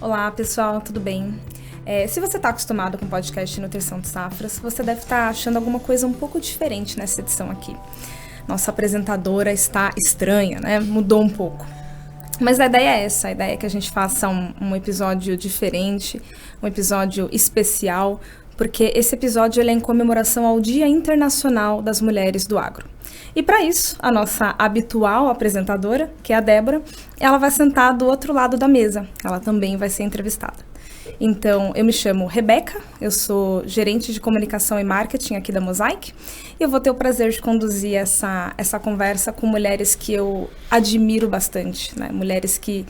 Olá, pessoal, tudo bem? Se você está acostumado com o podcast Nutrição de Safras, você deve estar achando alguma coisa um pouco diferente nessa edição aqui. Nossa apresentadora está estranha, né? Mudou um pouco. Mas a ideia é essa, a ideia é que a gente faça um episódio diferente, um episódio especial, porque esse episódio ele é em comemoração ao Dia Internacional das Mulheres do Agro. E para isso, a nossa habitual apresentadora, que é a Débora, ela vai sentar do outro lado da mesa. Ela também vai ser entrevistada. Então, eu me chamo Rebeca, eu sou gerente de comunicação e marketing aqui da Mosaic, e eu vou ter o prazer de conduzir essa conversa com mulheres que eu admiro bastante, né? Mulheres que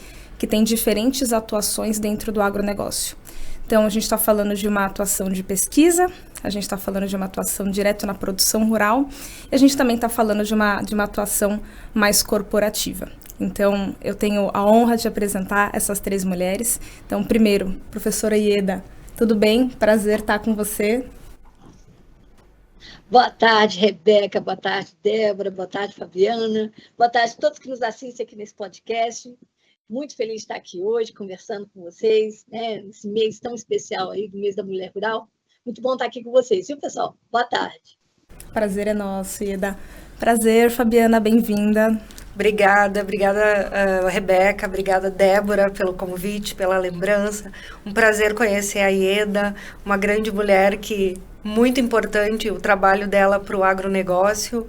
têm diferentes atuações dentro do agronegócio. Então, a gente está falando de uma atuação de pesquisa, a gente está falando de uma atuação direto na produção rural, e a gente também está falando de uma atuação mais corporativa. Então, eu tenho a honra de apresentar essas 3 mulheres. Então, primeiro, professora Ieda, tudo bem? Prazer estar com você. Boa tarde, Rebeca, boa tarde, Débora, boa tarde, Fabiana, boa tarde a todos que nos assistem aqui nesse podcast. Muito feliz de estar aqui hoje, conversando com vocês, né, nesse mês tão especial aí, do mês da Mulher Rural. Muito bom estar aqui com vocês, viu, pessoal? Boa tarde. Prazer é nosso, Ieda. Prazer, Fabiana, bem-vinda. Obrigada, Rebeca, obrigada, Débora, pelo convite, pela lembrança. Um prazer conhecer a Ieda, uma grande mulher que muito importante o trabalho dela para o agronegócio.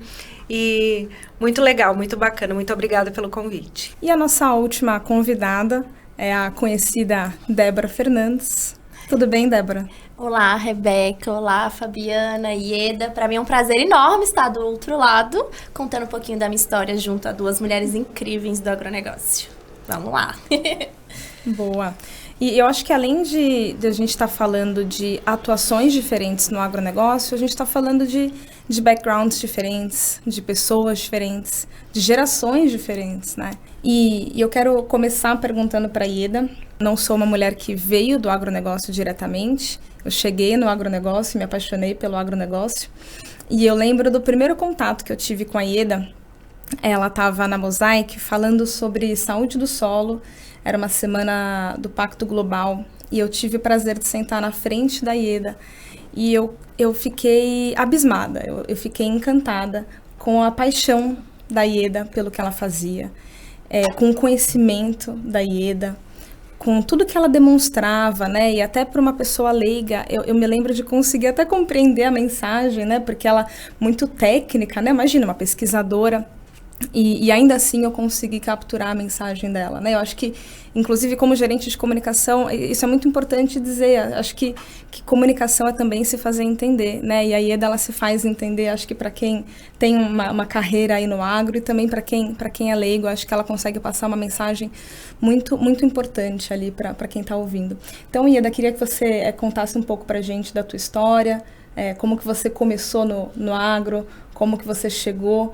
E muito legal, muito bacana. Muito obrigada pelo convite. E a nossa última convidada é a conhecida Débora Fernandes. Tudo bem, Débora? Olá, Rebeca. Olá, Fabiana, Ieda. Para mim é um prazer enorme estar do outro lado, contando um pouquinho da minha história junto a 2 mulheres incríveis do agronegócio. Vamos lá. Boa. E eu acho que além de a gente estar falando de atuações diferentes no agronegócio, a gente está falando de backgrounds diferentes, de pessoas diferentes, de gerações diferentes, né? E eu quero começar perguntando para a Ieda. Não sou uma mulher que veio do agronegócio diretamente. Eu cheguei no agronegócio, me apaixonei pelo agronegócio. E eu lembro do primeiro contato que eu tive com a Ieda. Ela estava na Mosaic falando sobre saúde do solo. Era uma semana do Pacto Global e eu tive o prazer de sentar na frente da Ieda e eu fiquei abismada, eu fiquei encantada com a paixão da Ieda pelo que ela fazia, com o conhecimento da Ieda, com tudo que ela demonstrava, né? E até para uma pessoa leiga, eu me lembro de conseguir até compreender a mensagem, né? Porque ela muito técnica, né? Imagina, uma pesquisadora. E ainda assim eu consegui capturar a mensagem dela, né? Eu acho que, inclusive como gerente de comunicação, isso é muito importante dizer. Acho que comunicação é também se fazer entender, né? E a Ieda ela se faz entender, acho que para quem tem uma carreira aí no agro e também para quem é leigo, acho que ela consegue passar uma mensagem muito, muito importante ali para quem está ouvindo. Então, Ieda, queria que você contasse um pouco para a gente da tua história, como que você começou no agro, como que você chegou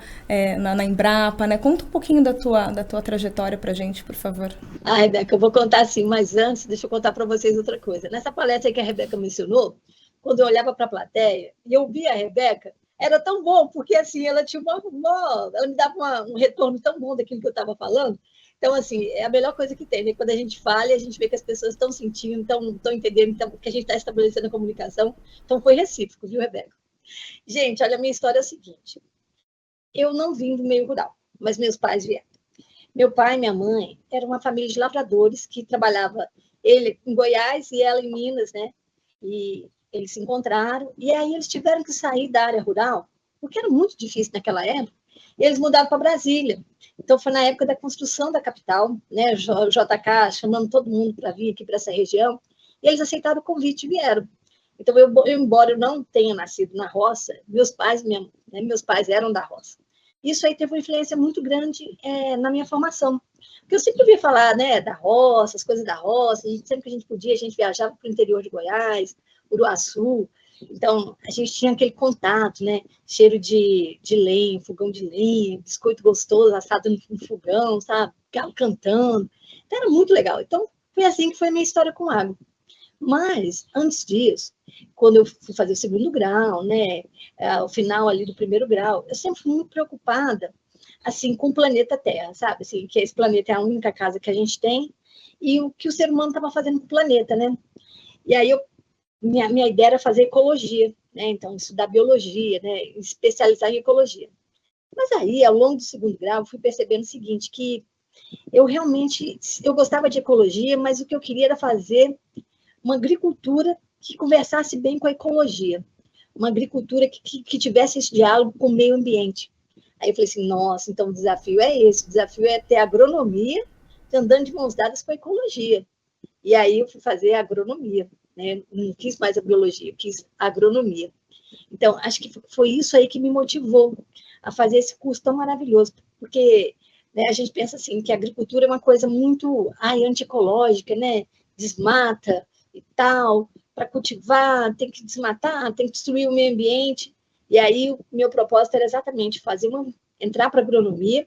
na Embrapa, né? Conta um pouquinho da tua trajetória pra gente, por favor. Rebeca, eu vou contar assim, mas antes, deixa eu contar para vocês outra coisa. Nessa palestra que a Rebeca mencionou, quando eu olhava para a plateia e eu via a Rebeca, era tão bom, porque assim, ela tinha ela me dava um retorno tão bom daquilo que eu estava falando. Então, assim, é a melhor coisa que tem, né? Quando a gente fala e a gente vê que as pessoas estão sentindo, estão entendendo que a gente está estabelecendo a comunicação. Então, foi recíproco, viu, Rebeca? Gente, olha, a minha história é a seguinte. Eu não vim do meio rural, mas meus pais vieram. Meu pai e minha mãe eram uma família de lavradores que trabalhava, ele em Goiás e ela em Minas, né? E eles se encontraram, e aí eles tiveram que sair da área rural, porque era muito difícil naquela época, e eles mudaram para Brasília. Então, foi na época da construção da capital, né? O JK chamando todo mundo para vir aqui para essa região, e eles aceitaram o convite e vieram. Então, embora eu não tenha nascido na roça, meus pais eram da roça. Isso aí teve uma influência muito grande na minha formação. Porque eu sempre ouvi falar, né, da roça, as coisas da roça, sempre que a gente podia, a gente viajava para o interior de Goiás, Uruaçu. Então, a gente tinha aquele contato, né, cheiro de lenha, fogão de lenha, biscoito gostoso, assado no fogão, sabe, galo cantando. Então, era muito legal. Então, foi assim que foi a minha história com água. Mas, antes disso, quando eu fui fazer o 2º grau, né, o final ali do 1º grau, eu sempre fui muito preocupada, assim, com o planeta Terra, sabe? Assim, que esse planeta é a única casa que a gente tem, e o que o ser humano estava fazendo com o planeta, né? E aí minha ideia era fazer ecologia, né? Então, estudar biologia, né? Especializar em ecologia. Mas aí, ao longo do segundo grau, fui percebendo o seguinte, que eu gostava de ecologia, mas o que eu queria era fazer uma agricultura que conversasse bem com a ecologia, uma agricultura que tivesse esse diálogo com o meio ambiente. Aí eu falei assim, nossa, então o desafio é esse, o desafio é ter agronomia andando de mãos dadas com a ecologia. E aí eu fui fazer agronomia, né? Não quis mais a biologia, eu quis a agronomia. Então, acho que foi isso aí que me motivou a fazer esse curso tão maravilhoso, porque, né, a gente pensa assim, que a agricultura é uma coisa muito antiecológica, né? Desmata e tal, para cultivar, tem que desmatar, tem que destruir o meio ambiente. E aí o meu propósito era exatamente entrar para a agronomia,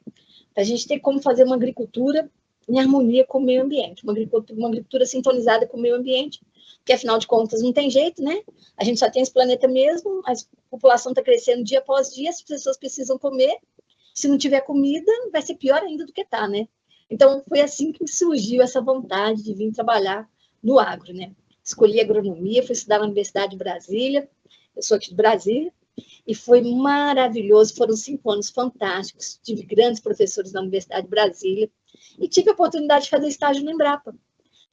para a gente ter como fazer uma agricultura em harmonia com o meio ambiente, uma agricultura sintonizada com o meio ambiente, que afinal de contas não tem jeito, né? A gente só tem esse planeta mesmo, a população está crescendo dia após dia, as pessoas precisam comer, se não tiver comida, vai ser pior ainda do que está, né? Então, foi assim que surgiu essa vontade de vir trabalhar no agro, né? Escolhi agronomia, fui estudar na Universidade de Brasília, eu sou aqui de Brasília, e foi maravilhoso, foram 5 anos fantásticos, tive grandes professores na Universidade de Brasília, e tive a oportunidade de fazer estágio na Embrapa.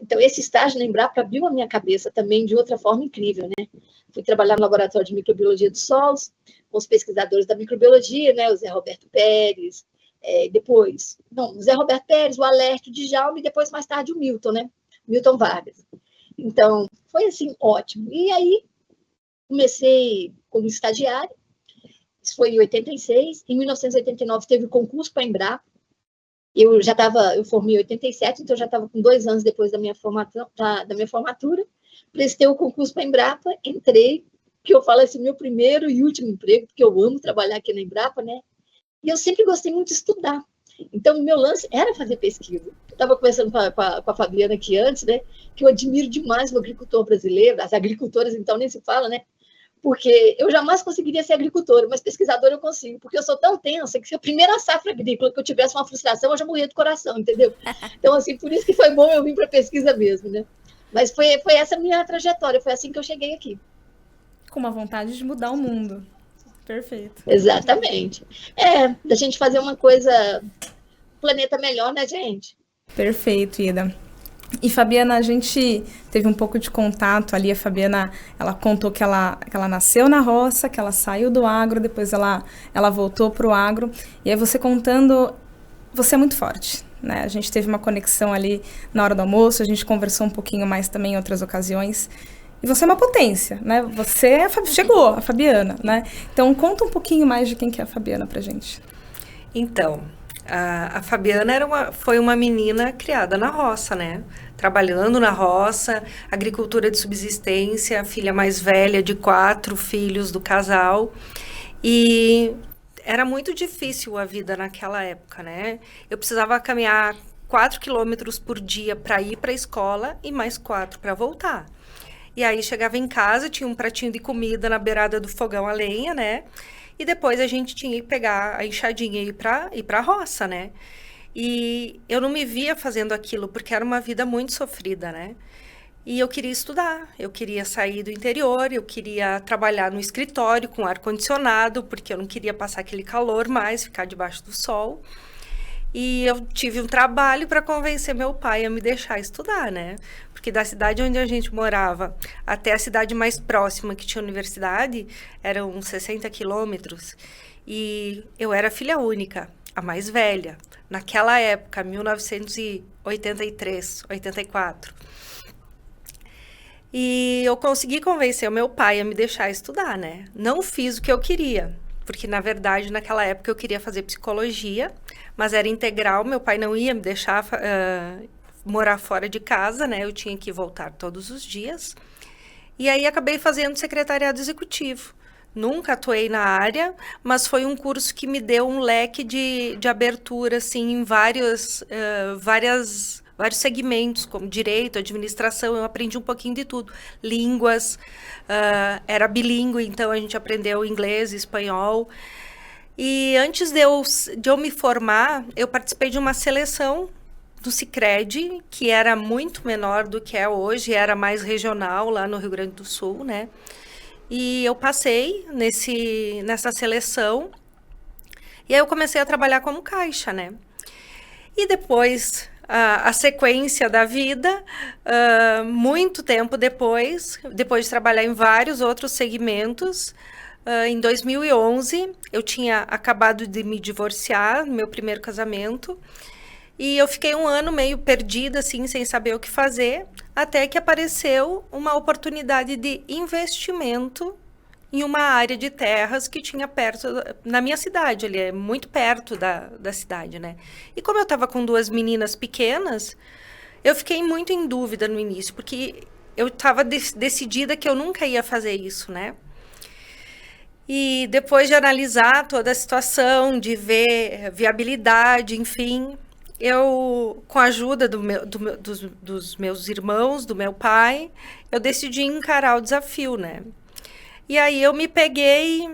Então, esse estágio na Embrapa abriu a minha cabeça também de outra forma incrível, né? Fui trabalhar no Laboratório de Microbiologia dos Solos, com os pesquisadores da microbiologia, né? O Zé Roberto Pérez, o Zé Roberto Pérez, o Alércio Djalma, e depois, mais tarde, o Milton, né? Milton Vargas. Então, foi assim, ótimo. E aí, comecei como estagiária, isso foi em 86, em 1989 teve o concurso para a Embrapa, eu formei em 87, então eu já estava com 2 anos depois da minha formatura, prestei o concurso para a Embrapa, entrei, que eu falo assim, meu primeiro e último emprego, porque eu amo trabalhar aqui na Embrapa, né? E eu sempre gostei muito de estudar. Então, o meu lance era fazer pesquisa. Eu estava conversando com a Fabiana aqui antes, né? Que eu admiro demais o agricultor brasileiro, as agricultoras, então, nem se fala, né? Porque eu jamais conseguiria ser agricultora, mas pesquisadora eu consigo, porque eu sou tão tensa que se a primeira safra agrícola que eu tivesse uma frustração, eu já morria do coração, entendeu? Então, assim, por isso que foi bom eu vir para pesquisa mesmo, né? Mas foi essa minha trajetória, foi assim que eu cheguei aqui. Com uma vontade de mudar o mundo. Perfeito. Exatamente. Da gente fazer uma coisa, planeta melhor, né, gente? Perfeito, Ida. E Fabiana, a gente teve um pouco de contato ali, a Fabiana, ela contou que ela nasceu na roça, que ela saiu do agro, depois ela voltou para o agro, e aí você contando, você é muito forte, né? A gente teve uma conexão ali na hora do almoço, a gente conversou um pouquinho mais também em outras ocasiões, e você é uma potência, né? Chegou, a Fabiana, né? Então, conta um pouquinho mais de quem que é a Fabiana pra gente. Então, a Fabiana foi uma menina criada na roça, né? Trabalhando na roça, agricultura de subsistência, a filha mais velha de 4 filhos do casal. E era muito difícil a vida naquela época, né? Eu precisava caminhar 4 quilômetros por dia para ir para a escola e mais 4 para voltar. E aí chegava em casa, tinha um pratinho de comida na beirada do fogão a lenha, né? E depois a gente tinha que pegar a enxadinha e ir para a roça, né? E eu não me via fazendo aquilo, porque era uma vida muito sofrida, né? E eu queria estudar, eu queria sair do interior, eu queria trabalhar no escritório com ar-condicionado, porque eu não queria passar aquele calor mais, ficar debaixo do sol. E eu tive um trabalho para convencer meu pai a me deixar estudar, né? Porque da cidade onde a gente morava até a cidade mais próxima que tinha universidade, eram 60 quilômetros. E eu era filha única, a mais velha. Naquela época, 1983, 84. E eu consegui convencer o meu pai a me deixar estudar, né? Não fiz o que eu queria. Porque, na verdade, naquela época eu queria fazer psicologia, mas era integral, meu pai não ia me deixar morar fora de casa, né? Eu tinha que voltar todos os dias. E aí acabei fazendo secretariado executivo. Nunca atuei na área, mas foi um curso que me deu um leque de abertura, assim, em vários segmentos, como direito, administração, eu aprendi um pouquinho de tudo. Línguas, era bilíngue, então a gente aprendeu inglês e espanhol. E antes de eu me formar, eu participei de uma seleção do Sicredi, que era muito menor do que é hoje, era mais regional lá no Rio Grande do Sul, né? E eu passei nessa seleção, e aí eu comecei a trabalhar como caixa, né? E depois, a sequência da vida, muito tempo depois de trabalhar em vários outros segmentos, em 2011, eu tinha acabado de me divorciar, meu primeiro casamento, e eu fiquei um ano meio perdida, assim, sem saber o que fazer, até que apareceu uma oportunidade de investimento em uma área de terras que tinha perto, na minha cidade, ali, muito perto da cidade, né? E como eu estava com 2 meninas pequenas, eu fiquei muito em dúvida no início, porque eu estava decidida que eu nunca ia fazer isso, né? E depois de analisar toda a situação, de ver viabilidade, enfim, eu, com a ajuda dos meus irmãos, do meu pai, eu decidi encarar o desafio, né? E aí eu me peguei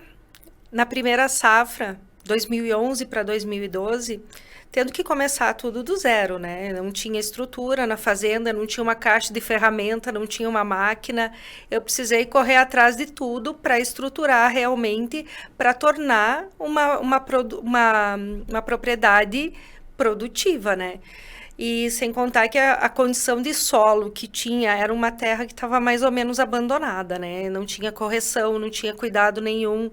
na primeira safra, 2011 para 2012, tendo que começar tudo do zero, né? Não tinha estrutura na fazenda, não tinha uma caixa de ferramenta, não tinha uma máquina. Eu precisei correr atrás de tudo para estruturar realmente, para tornar uma propriedade produtiva, né? E sem contar que a condição de solo que tinha era uma terra que estava mais ou menos abandonada, né? Não tinha correção, não tinha cuidado nenhum.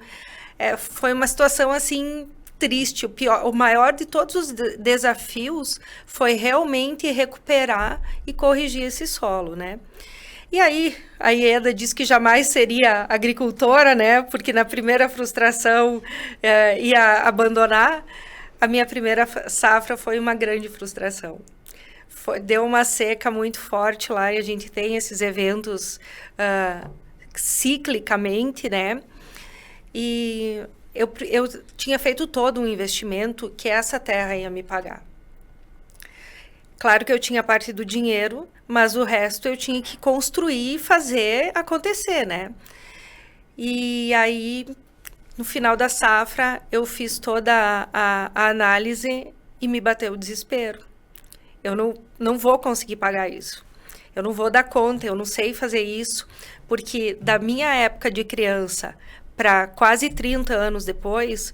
Foi uma situação, assim, triste. O maior de todos os desafios foi realmente recuperar e corrigir esse solo, né? E aí, a Ieda disse que jamais seria agricultora, né? Porque na primeira frustração ia abandonar. A minha primeira safra foi uma grande frustração. Deu uma seca muito forte lá e a gente tem esses eventos ciclicamente, né? E eu tinha feito todo um investimento que essa terra ia me pagar. Claro que eu tinha parte do dinheiro, mas o resto eu tinha que construir e fazer acontecer, né? E aí, no final da safra, eu fiz toda a análise e me bateu o desespero. Eu não vou conseguir pagar isso. Eu não vou dar conta, eu não sei fazer isso, porque da minha época de criança para quase 30 anos depois,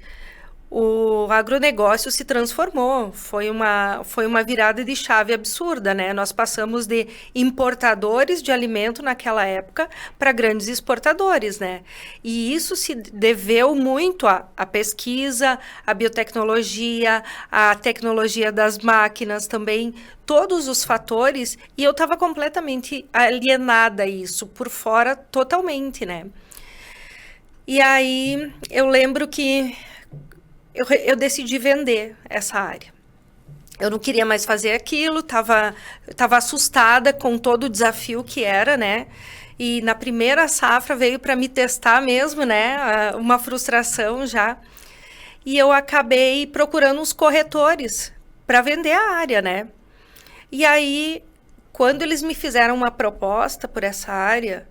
o agronegócio se transformou. Foi uma virada de chave absurda, né? Nós passamos de importadores de alimento naquela época para grandes exportadores, né? E isso se deveu muito à pesquisa, à biotecnologia, à tecnologia das máquinas também, todos os fatores, e eu estava completamente alienada a isso, por fora totalmente, né? E aí eu lembro que eu decidi vender essa área. Eu não queria mais fazer aquilo, estava assustada com todo o desafio que era, né? E na primeira safra veio para me testar mesmo, né? Uma frustração já. E eu acabei procurando uns corretores para vender a área, né? E aí, quando eles me fizeram uma proposta por essa área,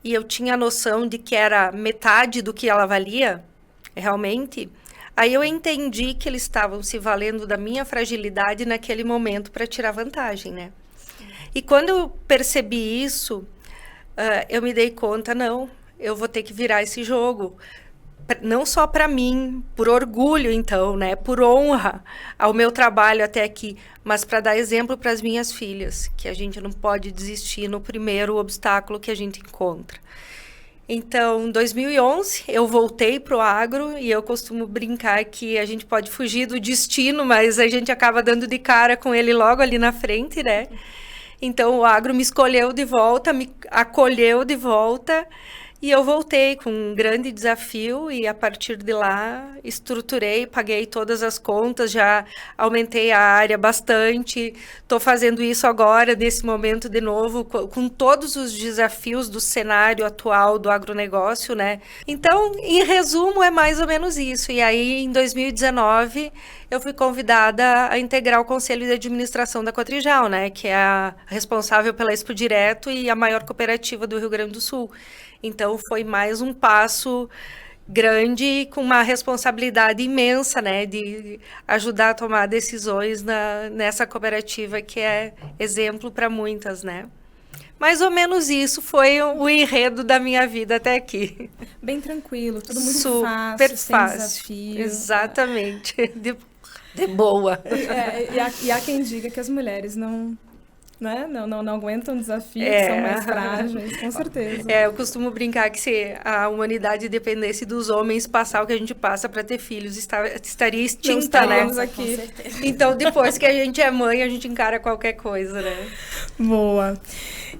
e eu tinha a noção de que era metade do que ela valia, realmente, aí eu entendi que eles estavam se valendo da minha fragilidade naquele momento para tirar vantagem, né? E quando eu percebi isso, eu me dei conta, não, eu vou ter que virar esse jogo. Não só para mim, por orgulho, então, né? Por honra ao meu trabalho até aqui, mas para dar exemplo para as minhas filhas, que a gente não pode desistir no primeiro obstáculo que a gente encontra. Então, em 2011, eu voltei para o agro e eu costumo brincar que a gente pode fugir do destino, mas a gente acaba dando de cara com ele logo ali na frente, né? Então, o agro me escolheu de volta, me acolheu de volta. E eu voltei com um grande desafio e, a partir de lá, estruturei, paguei todas as contas, já aumentei a área bastante. Estou fazendo isso agora, nesse momento, de novo, com todos os desafios do cenário atual do agronegócio, né? Então, em resumo, é mais ou menos isso. E aí, em 2019, eu fui convidada a integrar o Conselho de Administração da Cotrijal, né? Que é a responsável pela Expo Direto e a maior cooperativa do Rio Grande do Sul. Então, foi mais um passo grande e com uma responsabilidade imensa, né, de ajudar a tomar decisões nessa cooperativa que é exemplo para muitas, né. Mais ou menos isso foi o enredo da minha vida até aqui. Bem tranquilo, tudo muito Super sem fácil. desafio. Exatamente. De boa. E há quem diga que as mulheres não aguentam desafio, que são mais frágeis, com certeza. Eu costumo brincar que se a humanidade dependesse dos homens passar o que a gente passa para ter filhos, estaria extinta, né? Aqui. Então, depois que a gente é mãe, a gente encara qualquer coisa, né? Boa.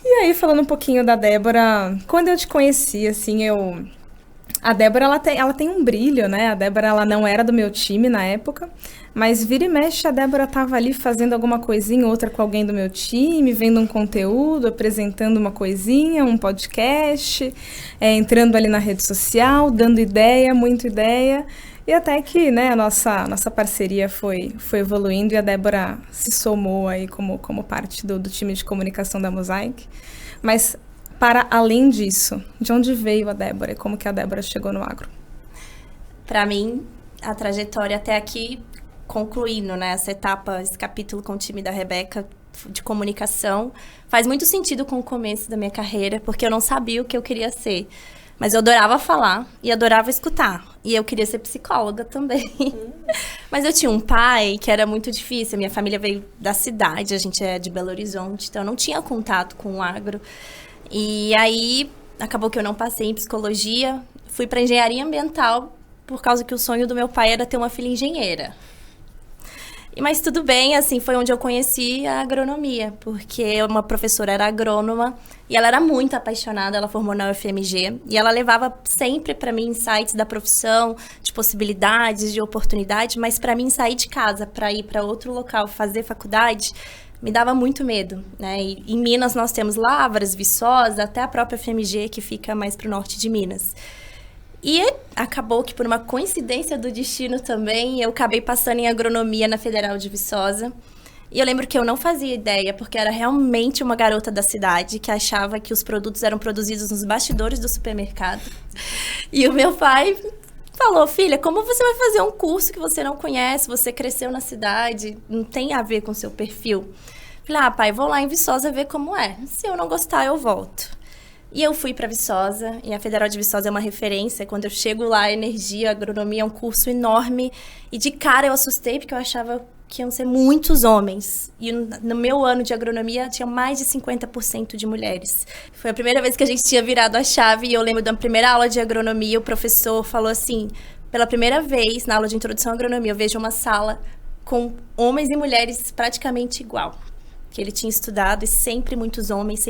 E aí, falando um pouquinho da Débora, quando eu te conheci, assim, a Débora, ela tem um brilho, né? A Débora, ela não era do meu time na época, mas vira e mexe, a Débora estava ali fazendo alguma coisinha, outra com alguém do meu time, vendo um conteúdo, apresentando uma coisinha, um podcast, entrando ali na rede social, dando ideia, muita ideia. E até que, né, a nossa parceria foi evoluindo e a Débora se somou aí como parte do time de comunicação da Mosaic. Mas, para além disso, de onde veio a Débora e como que a Débora chegou no agro? Para mim, a trajetória até aqui, concluindo, né, essa etapa, esse capítulo com o time da Rebeca de comunicação, faz muito sentido com o começo da minha carreira, porque eu não sabia o que eu queria ser. Mas eu adorava falar e adorava escutar. E eu queria ser psicóloga também. Mas eu tinha um pai que era muito difícil. A minha família veio da cidade, a gente é de Belo Horizonte, então eu não tinha contato com o agro. E aí, acabou que eu não passei em psicologia, fui para engenharia ambiental, por causa que o sonho do meu pai era ter uma filha engenheira. Mas tudo bem, assim, foi onde eu conheci a agronomia, porque uma professora era agrônoma e ela era muito apaixonada, ela formou na UFMG e ela levava sempre para mim insights da profissão, de possibilidades, de oportunidade, mas para mim sair de casa para ir para outro local, fazer faculdade, me dava muito medo, né? E em Minas nós temos Lavras, Viçosa, até a própria UFMG que fica mais para o norte de Minas. E acabou que, por uma coincidência do destino também, eu acabei passando em agronomia na Federal de Viçosa. E eu lembro que eu não fazia ideia, porque era realmente uma garota da cidade que achava que os produtos eram produzidos nos bastidores do supermercado. E o meu pai falou, filha, como você vai fazer um curso que você não conhece, você cresceu na cidade, não tem a ver com o seu perfil? Falei, pai, vou lá em Viçosa ver como é. Se eu não gostar, eu volto. E eu fui para Viçosa, e a Federal de Viçosa é uma referência. Quando eu chego lá, a energia, a agronomia é um curso enorme. E de cara eu assustei, porque eu achava que iam ser muitos homens. E no meu ano de agronomia, tinha mais de 50% de mulheres. Foi a primeira vez que a gente tinha virado a chave. E eu lembro da primeira aula de agronomia, o professor falou assim, pela primeira vez, na aula de introdução à agronomia, eu vejo uma sala com homens e mulheres praticamente igual. Que ele tinha estudado, e sempre muitos homens.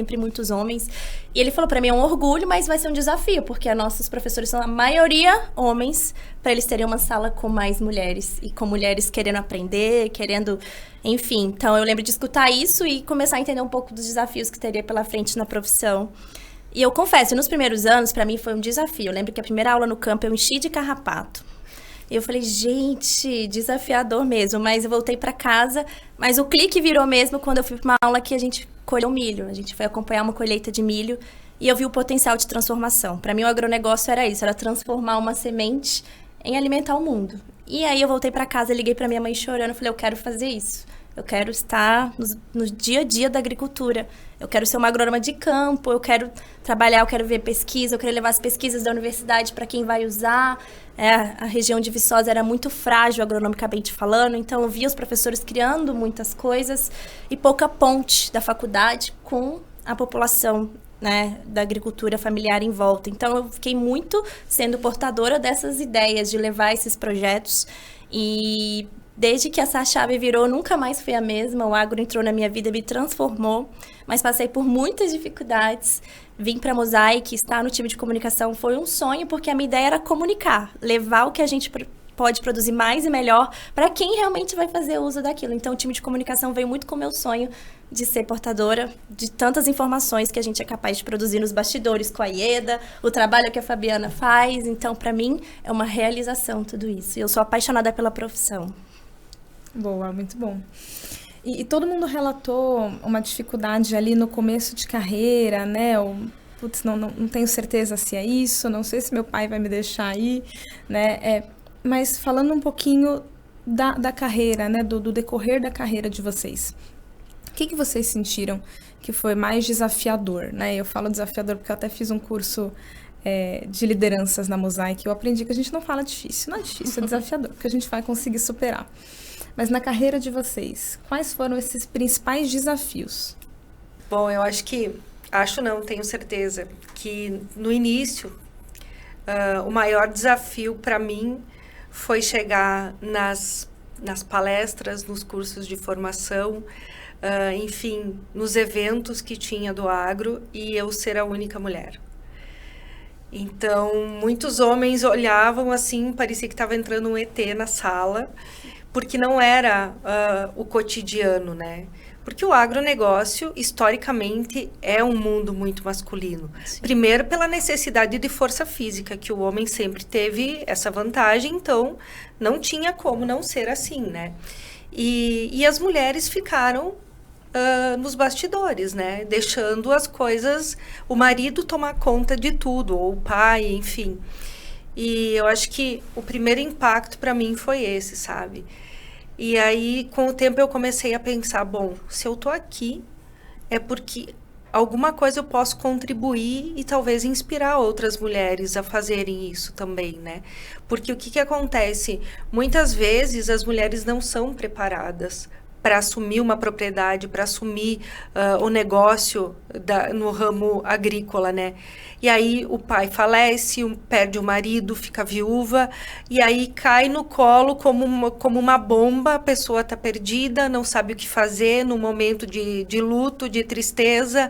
E ele falou para mim, é um orgulho, mas vai ser um desafio, porque nossos professores são a maioria homens, para eles terem uma sala com mais mulheres, e com mulheres querendo aprender, querendo, enfim. Então, eu lembro de escutar isso e começar a entender um pouco dos desafios que teria pela frente na profissão. E eu confesso, nos primeiros anos, para mim foi um desafio. Eu lembro que a primeira aula no campo eu enchi de carrapato. E eu falei, gente, desafiador mesmo. Mas eu voltei para casa, mas o clique virou mesmo quando eu fui para uma aula que a gente colheu milho. A gente foi acompanhar uma colheita de milho e eu vi o potencial de transformação. Para mim, o agronegócio era isso, era transformar uma semente em alimentar o mundo. E aí eu voltei para casa, liguei para minha mãe chorando, falei, eu quero fazer isso. Eu quero estar no dia a dia da agricultura. Eu quero ser uma agrônoma de campo, eu quero trabalhar, eu quero ver pesquisa, eu quero levar as pesquisas da universidade para quem vai usar. A região de Viçosa era muito frágil, agronomicamente falando, então eu via os professores criando muitas coisas e pouca ponte da faculdade com a população, né, da agricultura familiar em volta. Então eu fiquei muito sendo portadora dessas ideias de levar esses projetos e desde que essa chave virou, nunca mais foi a mesma. O agro entrou na minha vida, me transformou, mas passei por muitas dificuldades. Vim para a Mosaic, estar no time de comunicação foi um sonho, porque a minha ideia era comunicar, levar o que a gente pode produzir mais e melhor para quem realmente vai fazer uso daquilo. Então, o time de comunicação veio muito com o meu sonho de ser portadora de tantas informações que a gente é capaz de produzir nos bastidores com a Ieda, o trabalho que a Fabiana faz. Então, para mim, é uma realização tudo isso. E eu sou apaixonada pela profissão. Boa, muito bom. E todo mundo relatou uma dificuldade ali no começo de carreira, né? putz, não tenho certeza se é isso, não sei se meu pai vai me deixar ir, né? Mas falando um pouquinho da carreira, né? Do decorrer da carreira de vocês. O que vocês sentiram que foi mais desafiador, né? Eu falo desafiador porque eu até fiz um curso de lideranças na Mosaic. Eu aprendi que a gente não fala difícil. Não é difícil, é desafiador, porque a gente vai conseguir superar. Mas na carreira de vocês, quais foram esses principais desafios? Bom, eu tenho certeza que no início, o maior desafio para mim foi chegar nas palestras, nos cursos de formação, enfim, nos eventos que tinha do agro e eu ser a única mulher. Então, muitos homens olhavam assim, parecia que estava entrando um ET na sala, porque não era o cotidiano, né? Porque o agronegócio, historicamente, é um mundo muito masculino. Sim. Primeiro, pela necessidade de força física, que o homem sempre teve essa vantagem, então não tinha como não ser assim, né? E as mulheres ficaram nos bastidores, né? Deixando as coisas, o marido tomar conta de tudo, ou o pai, enfim. E eu acho que o primeiro impacto para mim foi esse, sabe? E aí, com o tempo, eu comecei a pensar, bom, se eu tô aqui, é porque alguma coisa eu posso contribuir e talvez inspirar outras mulheres a fazerem isso também, né? Porque o que acontece? Muitas vezes as mulheres não são preparadas para assumir uma propriedade, para assumir o negócio no ramo agrícola, né? E aí o pai falece, perde o marido, fica viúva, e aí cai no colo como uma bomba, a pessoa está perdida, não sabe o que fazer no momento de luto, de tristeza,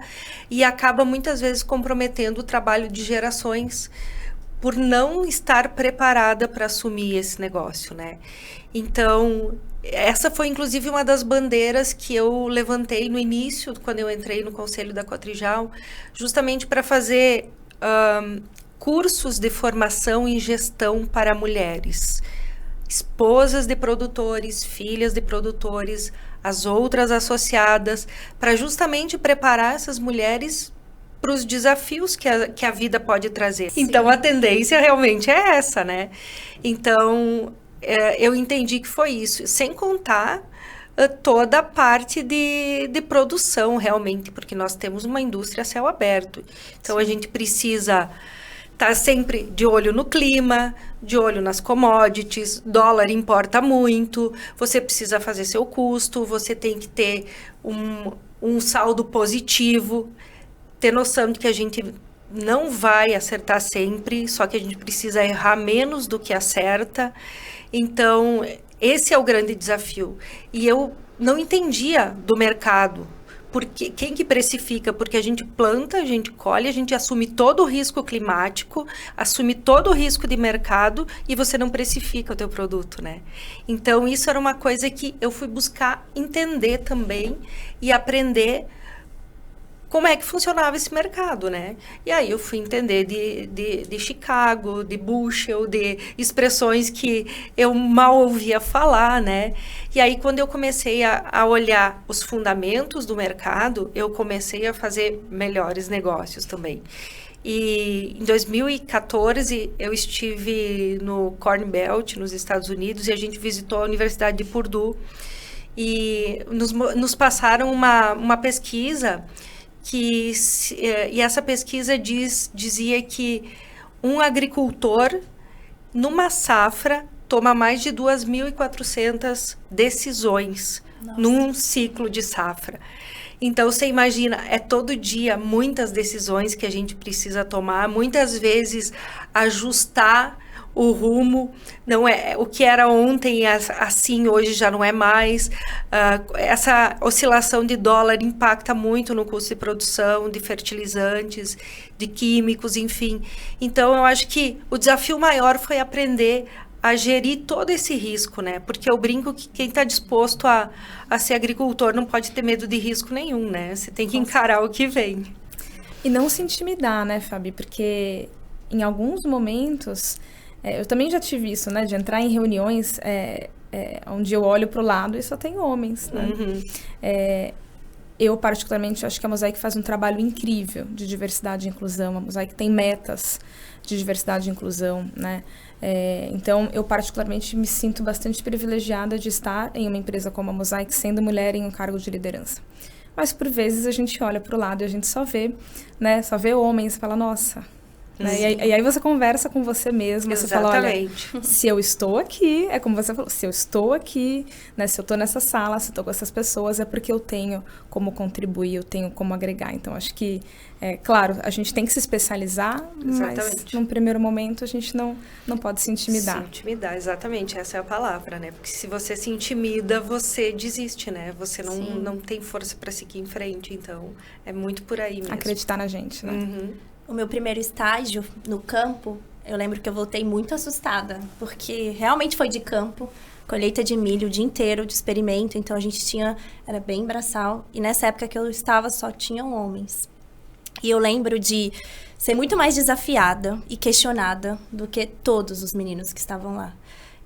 e acaba muitas vezes comprometendo o trabalho de gerações por não estar preparada para assumir esse negócio, né? Então, essa foi inclusive uma das bandeiras que eu levantei no início, quando eu entrei no Conselho da Cotrijal, justamente para fazer cursos de formação em gestão para mulheres, esposas de produtores, filhas de produtores, as outras associadas, para justamente preparar essas mulheres para os desafios que a vida pode trazer. Sim. Então, a tendência realmente é essa, né? Então, eu entendi que foi isso, sem contar toda a parte de produção, realmente, porque nós temos uma indústria a céu aberto. Então, Sim. A gente precisa estar sempre de olho no clima, de olho nas commodities, dólar importa muito, você precisa fazer seu custo, você tem que ter um saldo positivo, ter noção de que a gente não vai acertar sempre, só que a gente precisa errar menos do que acerta. Então, esse é o grande desafio. E eu não entendia do mercado. Porque quem que precifica? Porque a gente planta, a gente colhe, a gente assume todo o risco climático, assume todo o risco de mercado e você não precifica o teu produto, né? Então, isso era uma coisa que eu fui buscar entender também e aprender como é que funcionava esse mercado, né? E aí eu fui entender de Chicago, de Bushel, de expressões que eu mal ouvia falar, né? E aí quando eu comecei a olhar os fundamentos do mercado, eu comecei a fazer melhores negócios também. E em 2014 eu estive no Corn Belt, nos Estados Unidos, e a gente visitou a Universidade de Purdue e nos passaram uma pesquisa e essa pesquisa dizia que um agricultor, numa safra, toma mais de 2.400 decisões num ciclo de safra. Então, você imagina, é todo dia muitas decisões que a gente precisa tomar, muitas vezes ajustar o rumo, não é o que era ontem, assim hoje já não é mais. Essa oscilação de dólar impacta muito no custo de produção, de fertilizantes, de químicos, enfim. Então, eu acho que o desafio maior foi aprender a gerir todo esse risco, né? Porque eu brinco que quem está disposto a ser agricultor não pode ter medo de risco nenhum, né? Você tem que encarar o que vem. E não se intimidar, né, Fabi? Porque em alguns momentos... eu também já tive isso, né? De entrar em reuniões onde eu olho para o lado e só tem homens, né? Uhum. eu, particularmente, acho que a Mosaic faz um trabalho incrível de diversidade e inclusão. A Mosaic tem metas de diversidade e inclusão, né? Então, eu, particularmente, me sinto bastante privilegiada de estar em uma empresa como a Mosaic, sendo mulher em um cargo de liderança. Mas, por vezes, a gente olha para o lado e a gente só vê, né? Só vê homens e fala, nossa... Né? E aí você conversa com você mesma, você fala, olha, se eu estou aqui, é como você falou, se eu estou aqui, né, se eu estou nessa sala, se eu estou com essas pessoas, é porque eu tenho como contribuir, eu tenho como agregar. Então, acho que, claro, a gente tem que se especializar, mas num primeiro momento a gente não pode se intimidar. Se intimidar, exatamente, essa é a palavra, né? Porque se você se intimida, você desiste, né? Você não tem força para seguir em frente, então é muito por aí mesmo. Acreditar na gente, né? Uhum. O meu primeiro estágio no campo, eu lembro que eu voltei muito assustada, porque realmente foi de campo, colheita de milho o dia inteiro, de experimento, então a gente era bem braçal, e nessa época que eu estava só tinham homens. E eu lembro de ser muito mais desafiada e questionada do que todos os meninos que estavam lá.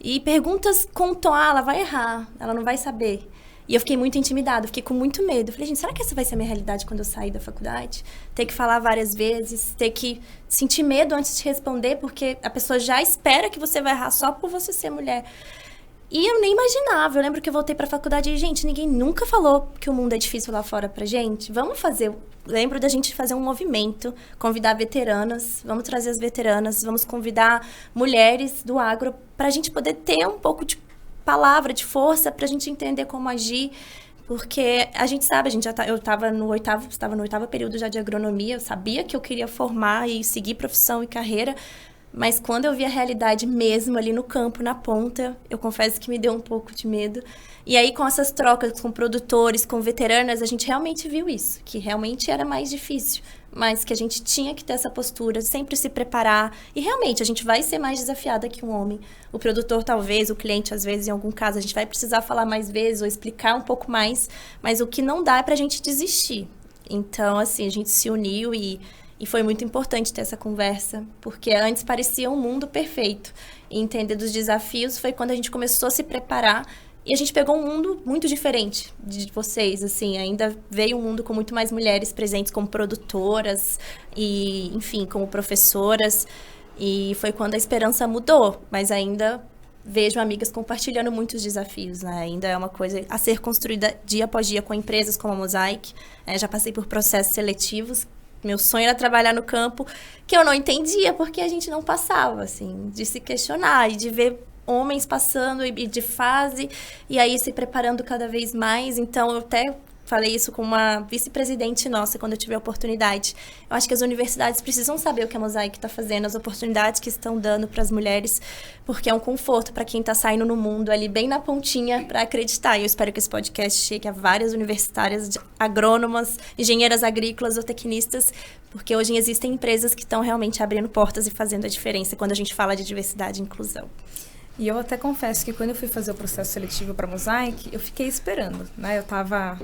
E perguntas com tom, ela vai errar, ela não vai saber. E eu fiquei muito intimidada, fiquei com muito medo. Eu falei, gente, será que essa vai ser a minha realidade quando eu sair da faculdade? Ter que falar várias vezes, ter que sentir medo antes de responder, porque a pessoa já espera que você vai errar só por você ser mulher. E eu nem imaginava. Eu lembro que eu voltei pra faculdade e, gente, ninguém nunca falou que o mundo é difícil lá fora pra gente. Vamos fazer... Lembro da gente fazer um movimento, convidar veteranas, vamos trazer as veteranas, vamos convidar mulheres do agro pra gente poder ter um pouco de palavra, de força, pra gente entender como agir, porque a gente sabe, eu estava no oitavo período já de agronomia, eu sabia que eu queria formar e seguir profissão e carreira, mas quando eu vi a realidade mesmo ali no campo, na ponta, eu confesso que me deu um pouco de medo. E aí, com essas trocas com produtores, com veteranas, a gente realmente viu isso, que realmente era mais difícil, mas que a gente tinha que ter essa postura, sempre se preparar. E realmente, a gente vai ser mais desafiada que um homem. O produtor, talvez, o cliente, às vezes, em algum caso, a gente vai precisar falar mais vezes ou explicar um pouco mais, mas o que não dá é pra gente desistir. Então, assim, a gente se uniu e foi muito importante ter essa conversa, porque antes parecia um mundo perfeito. E entender dos desafios foi quando a gente começou a se preparar e a gente pegou um mundo muito diferente de vocês, assim, ainda veio um mundo com muito mais mulheres presentes como produtoras e, enfim, como professoras, e foi quando a esperança mudou, mas ainda vejo amigas compartilhando muitos desafios, né? Ainda é uma coisa a ser construída dia após dia com empresas como a Mosaic, já passei por processos seletivos, meu sonho era trabalhar no campo, que eu não entendia, porque a gente não passava, assim, de se questionar e de ver homens passando e de fase, e aí se preparando cada vez mais. Então, eu até falei isso com uma vice-presidente nossa, quando eu tive a oportunidade. Eu acho que as universidades precisam saber o que a Mosaic está fazendo, as oportunidades que estão dando para as mulheres, porque é um conforto para quem está saindo no mundo ali, bem na pontinha, para acreditar. E eu espero que esse podcast chegue a várias universitárias, agrônomas, engenheiras agrícolas ou tecnistas, porque hoje existem empresas que estão realmente abrindo portas e fazendo a diferença quando a gente fala de diversidade e inclusão. E eu até confesso que quando eu fui fazer o processo seletivo para Mosaic, eu fiquei esperando, né? Eu estava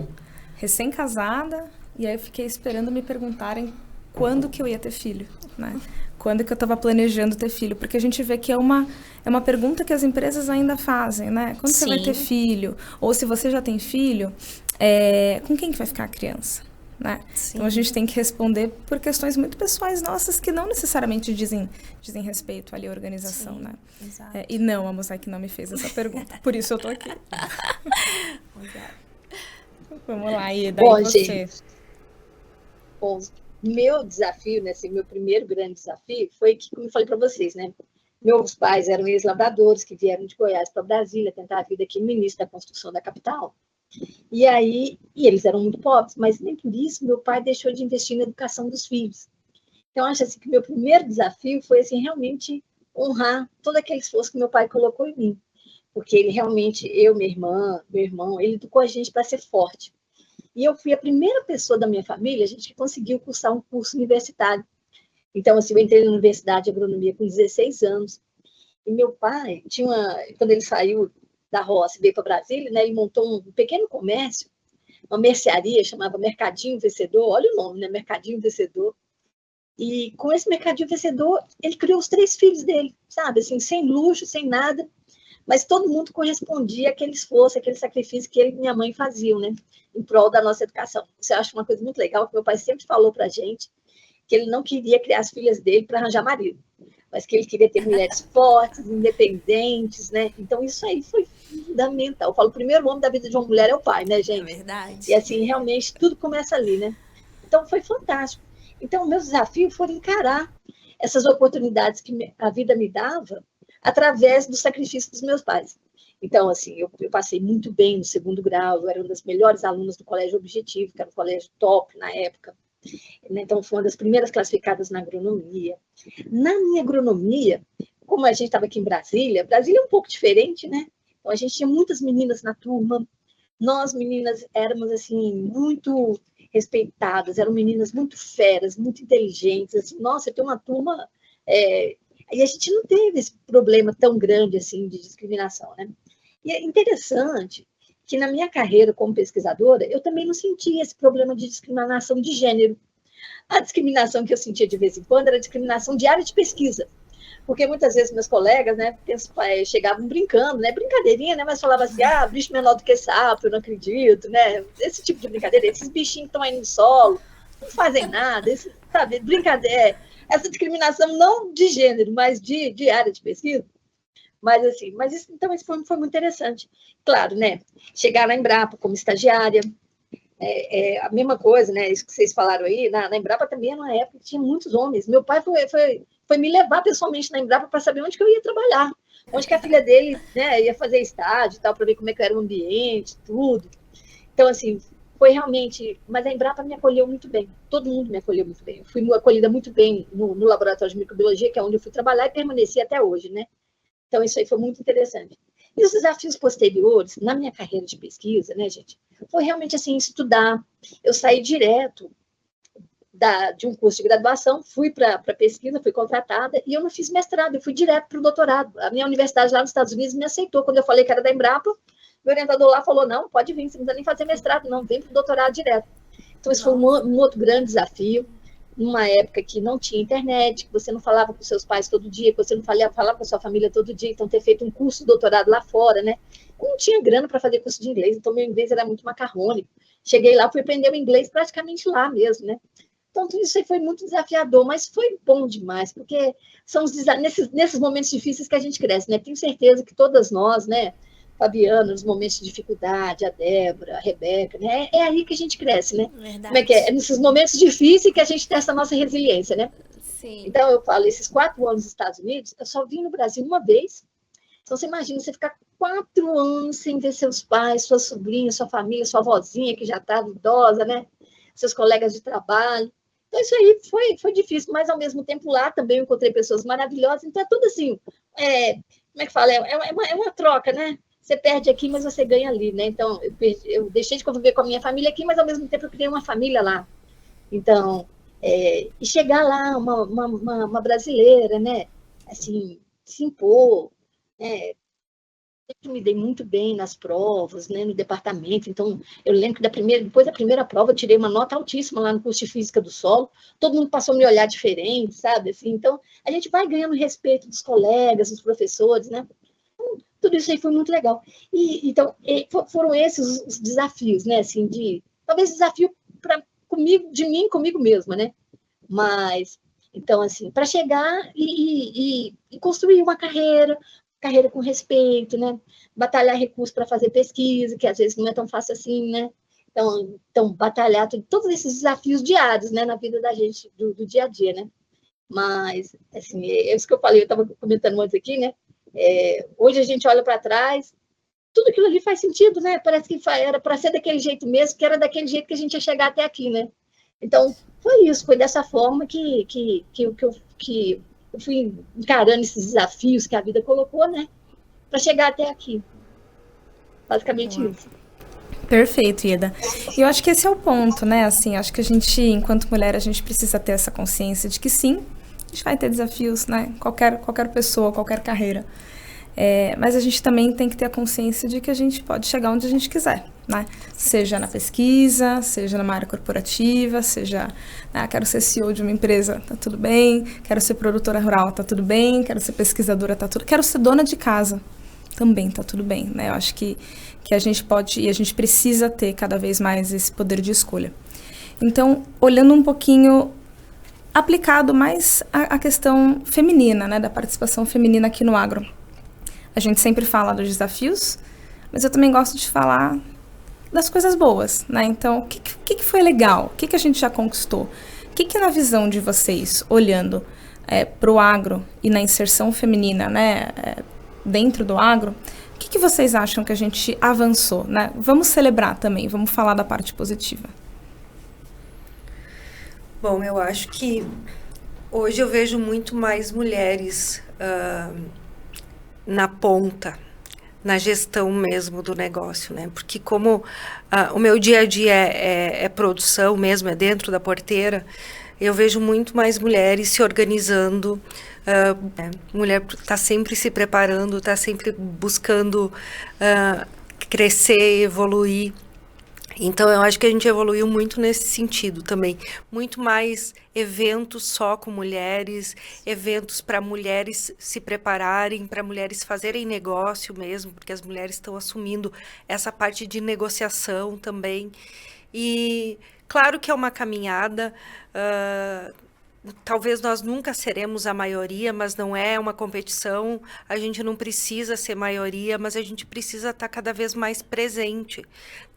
recém-casada e aí eu fiquei esperando me perguntarem quando que eu ia ter filho, né? Quando que eu estava planejando ter filho, porque a gente vê que é uma pergunta que as empresas ainda fazem, né? Quando você vai ter filho? Ou se você já tem filho, com quem que vai ficar a criança? Né? Então a gente tem que responder por questões muito pessoais nossas que não necessariamente dizem respeito ali à organização, né? E não, a Mosaic não me fez essa pergunta, por isso eu tô aqui. Vamos lá, Ieda, bom, e você? Gente, bom, meu desafio, né, assim, meu primeiro grande desafio foi que, como eu falei para vocês, né? Meus pais eram ex-lavradores que vieram de Goiás para Brasília tentar a vida aqui no início da construção da capital. E eles eram muito pobres, mas nem por isso meu pai deixou de investir na educação dos filhos. Então, acho assim, que meu primeiro desafio foi assim, realmente honrar todo aquele esforço que meu pai colocou em mim. Porque ele realmente, minha irmã, meu irmão, ele educou a gente para ser forte. E eu fui a primeira pessoa da minha família, a gente que conseguiu cursar um curso universitário. Então, assim, eu entrei na Universidade de Agronomia com 16 anos. E meu pai quando ele saiu da roça e veio para Brasília, né, ele montou um pequeno comércio, uma mercearia, chamava Mercadinho Vencedor, olha o nome, né, Mercadinho Vencedor. E com esse Mercadinho Vencedor, ele criou os 3 filhos dele, sabe, assim, sem luxo, sem nada, mas todo mundo correspondia àquele esforço, àquele sacrifício que ele e minha mãe faziam, né? Em prol da nossa educação. Isso eu acho uma coisa muito legal, que meu pai sempre falou para a gente, que ele não queria criar as filhas dele para arranjar marido, mas que ele queria ter mulheres fortes, independentes, né? Então, isso aí foi fundamental. Eu falo, o primeiro homem da vida de uma mulher é o pai, né, gente? É verdade. E, assim, realmente, tudo começa ali, né? Então, foi fantástico. Então, o meu desafio foi encarar essas oportunidades que a vida me dava através do sacrifício dos meus pais. Então, assim, eu passei muito bem no segundo grau, eu era uma das melhores alunas do Colégio Objetivo, que era um colégio top na época. Então, fui uma das primeiras classificadas na agronomia. Na minha agronomia, como a gente estava aqui em Brasília é um pouco diferente, né? Então, a gente tinha muitas meninas na turma. Nós, meninas, éramos, assim, muito respeitadas, eram meninas muito feras, muito inteligentes. Assim, nossa, eu tenho uma turma... E a gente não teve esse problema tão grande, assim, de discriminação, né? E é interessante que na minha carreira como pesquisadora, eu também não sentia esse problema de discriminação de gênero. A discriminação que eu sentia de vez em quando era a discriminação de área de pesquisa. Porque muitas vezes meus colegas, né, chegavam brincando, né, brincadeirinha, né, mas falavam assim, bicho menor do que sapo, eu não acredito, né, esse tipo de brincadeira, esses bichinhos que estão aí no solo, não fazem nada, sabe, brincadeira, essa discriminação não de gênero, mas de área de pesquisa. Mas, assim, então isso foi muito interessante. Claro, né? Chegar na Embrapa como estagiária, a mesma coisa, né? Isso que vocês falaram aí, na Embrapa também era uma época que tinha muitos homens. Meu pai foi me levar pessoalmente na Embrapa para saber onde que eu ia trabalhar, onde que a filha dele, né, ia fazer estágio e tal, para ver como é que era o ambiente, tudo. Então, assim, foi realmente... Mas a Embrapa me acolheu muito bem. Todo mundo me acolheu muito bem. Eu fui acolhida muito bem no laboratório de microbiologia, que é onde eu fui trabalhar, e permaneci até hoje, né? Então, isso aí foi muito interessante. E os desafios posteriores, na minha carreira de pesquisa, né, gente, foi realmente, assim, estudar. Eu saí direto de um curso de graduação, fui para pesquisa, fui contratada, e eu não fiz mestrado, eu fui direto para o doutorado. A minha universidade lá nos Estados Unidos me aceitou. Quando eu falei que era da Embrapa, meu orientador lá falou, não, pode vir, você não precisa nem fazer mestrado, não, vem para o doutorado direto. Então, isso foi um outro grande desafio. Numa época que não tinha internet, que você não falava com seus pais todo dia, que você não falava com a sua família todo dia, então ter feito um curso de doutorado lá fora, né? Eu não tinha grana para fazer curso de inglês, então meu inglês era muito macarrônico. Cheguei lá, fui aprender o inglês praticamente lá mesmo, né? Então tudo isso aí foi muito desafiador, mas foi bom demais, porque são nesses momentos difíceis que a gente cresce, né? Tenho certeza que todas nós, né? Fabiana, nos momentos de dificuldade, a Débora, a Rebeca, né? É aí que a gente cresce, né? Verdade. Como é que é? É nesses momentos difíceis que a gente testa a nossa resiliência, né? Sim. Então, eu falo, esses 4 anos nos Estados Unidos, eu só vim no Brasil uma vez. Então, você imagina, você ficar 4 anos sem ver seus pais, sua sobrinha, sua família, sua vozinha, que já estava idosa, né? Seus colegas de trabalho. Então, isso aí foi difícil, mas, ao mesmo tempo, lá também eu encontrei pessoas maravilhosas. Então, é tudo assim, como é que fala? É uma troca, né? Você perde aqui, mas você ganha ali, né? Então, eu deixei de conviver com a minha família aqui, mas, ao mesmo tempo, eu criei uma família lá. Então, e chegar lá, uma brasileira, né? Assim, se impor, né? Eu me dei muito bem nas provas, né? No departamento. Então, eu lembro que depois da primeira prova, eu tirei uma nota altíssima lá no curso de Física do Solo. Todo mundo passou a me olhar diferente, sabe? Assim, então, a gente vai ganhando respeito dos colegas, dos professores, né? Tudo isso aí foi muito legal. Então, foram esses os desafios, né? Assim, talvez desafio comigo mesma, né? Mas, então, assim, para chegar e construir uma carreira com respeito, né? Batalhar recursos para fazer pesquisa, que às vezes não é tão fácil assim, né? Então batalhar todos esses desafios diários, né? Na vida da gente, do dia a dia, né? Mas, assim, é isso que eu falei, eu estava comentando antes aqui, né? Hoje a gente olha para trás, tudo aquilo ali faz sentido, né? Parece que era para ser daquele jeito mesmo, que era daquele jeito que a gente ia chegar até aqui, né? Então, foi dessa forma que eu fui encarando esses desafios que a vida colocou, né? Para chegar até aqui. Basicamente isso. Perfeito, Ieda. E eu acho que esse é o ponto, né? Assim, acho que a gente, enquanto mulher, a gente precisa ter essa consciência de que sim, a gente vai ter desafios, né? Qualquer pessoa, qualquer carreira. Mas a gente também tem que ter a consciência de que a gente pode chegar onde a gente quiser, né? Seja na pesquisa, seja numa área corporativa, seja, quero ser CEO de uma empresa, tá tudo bem, quero ser produtora rural, tá tudo bem, quero ser pesquisadora, tá tudo, quero ser dona de casa, também tá tudo bem, né? Eu acho que a gente pode e a gente precisa ter cada vez mais esse poder de escolha. Então, olhando um pouquinho aplicado mais à questão feminina, né, da participação feminina aqui no agro. A gente sempre fala dos desafios, mas eu também gosto de falar das coisas boas, né? Então, o que foi legal? O que a gente já conquistou? O que na visão de vocês, olhando para o agro e na inserção feminina, né, dentro do agro, o que vocês acham que a gente avançou, né? Vamos celebrar também, vamos falar da parte positiva. Bom, eu acho que hoje eu vejo muito mais mulheres na ponta, na gestão mesmo do negócio, né? Porque como o meu dia a dia é produção mesmo, é dentro da porteira, eu vejo muito mais mulheres se organizando. Mulher está sempre se preparando, está sempre buscando crescer, evoluir. Então, eu acho que a gente evoluiu muito nesse sentido também. Muito mais eventos só com mulheres, eventos para mulheres se prepararem, para mulheres fazerem negócio mesmo, porque as mulheres estão assumindo essa parte de negociação também. E claro que é uma caminhada. Talvez nós nunca seremos a maioria, mas não é uma competição. A gente não precisa ser maioria, mas a gente precisa estar cada vez mais presente